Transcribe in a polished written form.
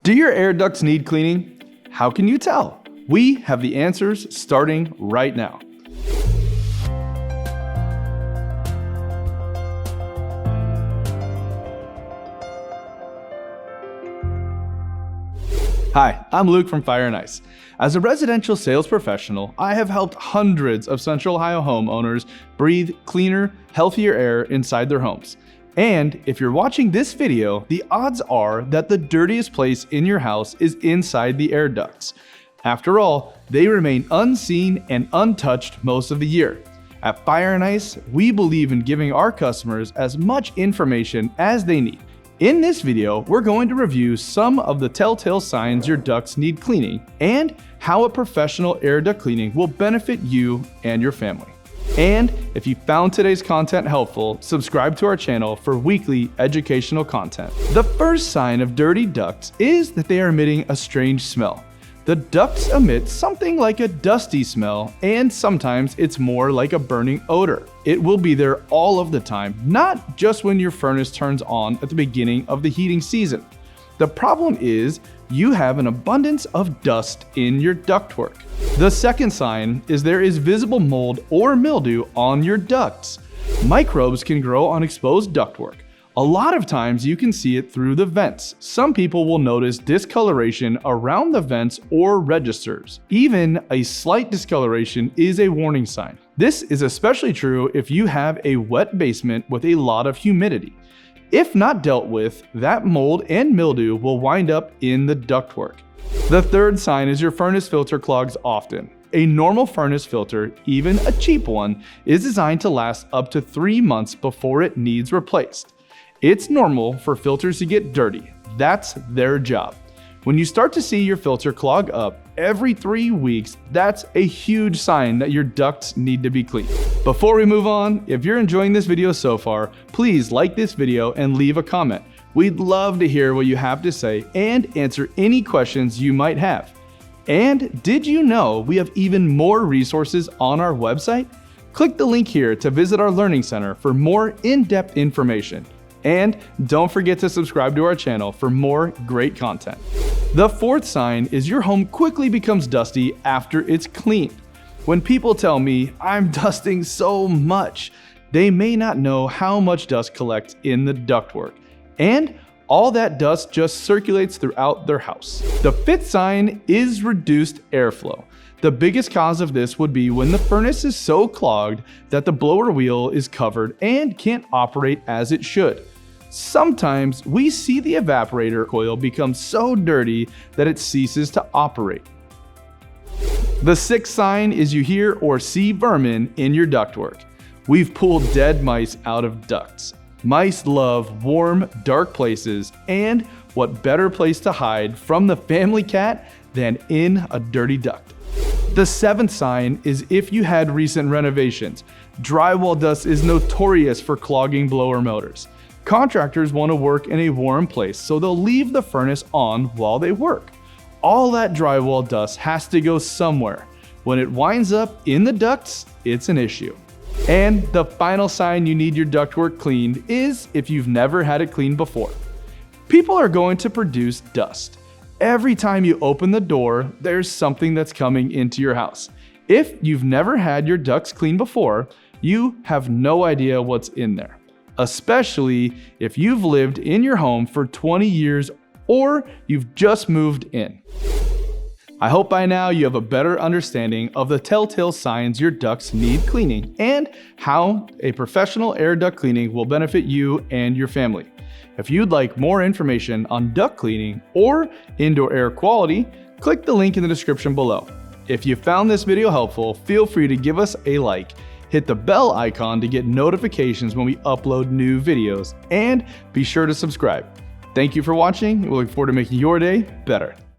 Do your air ducts need cleaning? How can you tell? We have the answers starting right now. Hi, I'm Luke from Fire and Ice. As a residential sales professional, I have helped hundreds of Central Ohio homeowners breathe cleaner, healthier air inside their homes. And if you're watching this video, the odds are that the dirtiest place in your house is inside the air ducts. After all, they remain unseen and untouched most of the year. At Fire and Ice, we believe in giving our customers as much information as they need. In this video, we're going to review some of the telltale signs your ducts need cleaning and how a professional air duct cleaning will benefit you and your family. And if you found today's content helpful, subscribe to our channel for weekly educational content. The first sign of dirty ducts is that they are emitting a strange smell. The ducts emit something like a dusty smell, and sometimes it's more like a burning odor. It will be there all of the time, not just when your furnace turns on at the beginning of the heating season. The problem is you have an abundance of dust in your ductwork. The second sign is there is visible mold or mildew on your ducts. Microbes can grow on exposed ductwork. A lot of times you can see it through the vents. Some people will notice discoloration around the vents or registers. Even a slight discoloration is a warning sign. This is especially true if you have a wet basement with a lot of humidity. If not dealt with, that mold and mildew will wind up in the ductwork. The third sign is your furnace filter clogs often. A normal furnace filter, even a cheap one, is designed to last up to 3 months before it needs replaced. It's normal for filters to get dirty. That's their job. When you start to see your filter clog up every 3 weeks, that's a huge sign that your ducts need to be cleaned. Before we move on, if you're enjoying this video so far, please like this video and leave a comment. We'd love to hear what you have to say and answer any questions you might have. And did you know we have even more resources on our website? Click the link here to visit our Learning Center for more in-depth information. And don't forget to subscribe to our channel for more great content. The fourth sign is your home quickly becomes dusty after it's cleaned. When people tell me, "I'm dusting so much," they may not know how much dust collects in the ductwork. And all that dust just circulates throughout their house. The fifth sign is reduced airflow. The biggest cause of this would be when the furnace is so clogged that the blower wheel is covered and can't operate as it should. Sometimes we see the evaporator coil become so dirty that it ceases to operate. The sixth sign is you hear or see vermin in your ductwork. We've pulled dead mice out of ducts. Mice love warm, dark places, and what better place to hide from the family cat than in a dirty duct? The seventh sign is if you had recent renovations. Drywall dust is notorious for clogging blower motors. Contractors want to work in a warm place, so they'll leave the furnace on while they work. All that drywall dust has to go somewhere. When it winds up in the ducts, it's an issue. And the final sign you need your ductwork cleaned is if you've never had it cleaned before. People are going to produce dust. Every time you open the door, there's something that's coming into your house. If you've never had your ducts cleaned before, you have no idea what's in there, especially if you've lived in your home for 20 years or you've just moved in. I hope by now you have a better understanding of the telltale signs your ducts need cleaning and how a professional air duct cleaning will benefit you and your family. If you'd like more information on duct cleaning or indoor air quality, click the link in the description below. If you found this video helpful, feel free to give us a like, hit the bell icon to get notifications when we upload new videos, and be sure to subscribe. Thank you for watching. We look forward to making your day better.